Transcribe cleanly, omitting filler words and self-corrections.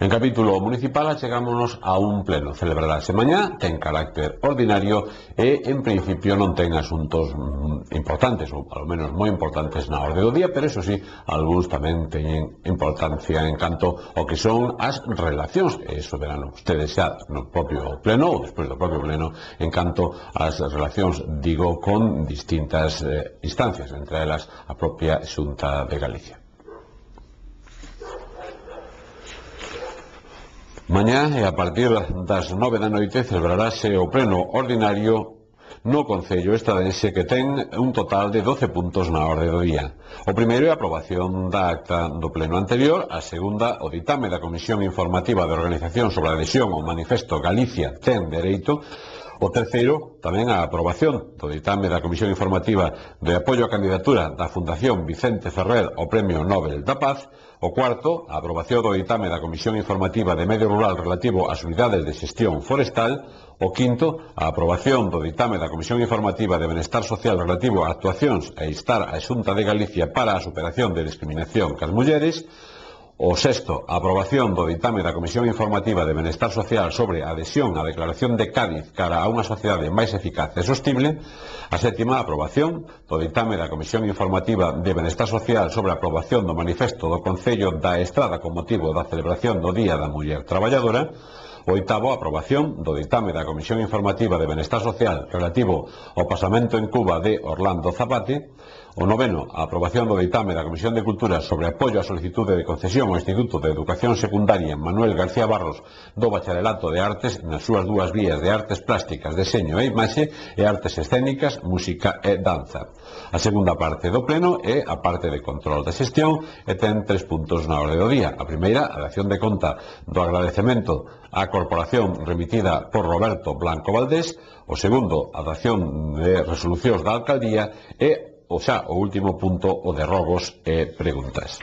En capítulo municipal achegámonos a un pleno. Celebrarase mañá, ten carácter ordinario e, en principio, non ten asuntos importantes, ou polo menos moi importantes na orde do día, pero eso sí, algúns tamén teñen importancia en canto ao que son as relacións, e iso verán ustedes xa no propio pleno, ou despois do propio pleno, en canto ás relacións, digo, con distintas instancias, entre elas a propia Xunta de Galicia. Mañá e a partir das 9 da noite celebrarase o pleno ordinario no Concello Estradense, que ten un total de 12 puntos na orde do día. O primeiro é a aprobación da acta do pleno anterior, a segunda o ditame da Comisión Informativa de Organización sobre a adhesión ao Manifesto Galicia ten dereito, o terceiro tamén a aprobación do ditame da Comisión Informativa de apoio á candidatura da Fundación Vicente Ferrer ao Premio Nobel da Paz, o cuarto, a aprobación do ditame da Comisión Informativa de Medio Rural relativo ás unidades de xestión forestal, o quinto, a aprobación do ditame da Comisión Informativa de Benestar Social relativo a actuacións e instar a Xunta de Galicia para a superación de discriminación cas mulleres, o sexto, a aprobación do ditame da Comisión Informativa de Benestar Social sobre a adhesión á Declaración de Cádiz cara a unha sociedade máis eficaz e sostible, a sétima, a aprobación do ditame da Comisión Informativa de Benestar Social sobre a aprobación do Manifesto do Concello da Estrada con motivo da celebración do Día da Muller Traballadora, o oitavo, a aprobación do ditame da Comisión Informativa de Benestar Social relativo ao pasamento en Cuba de Orlando Zapate, o noveno, a aprobación do ditame da Comisión de Cultura sobre apoio á solicitude de concesión ao Instituto de Educación Secundaria Manuel García Barros do Bacharelato de Artes nas súas dúas vías de Artes Plásticas, Deseño e Imaxe e Artes Escénicas, Música e Danza. A segunda parte do pleno é a parte de control da xestión e ten 3 puntos na orde do día. A primeira, a dación de conta do agradecemento á corporación remitida por Roberto Blanco Valdés, o segundo, a dación de resolucións da alcaldía e o último punto, o de rogos e preguntas.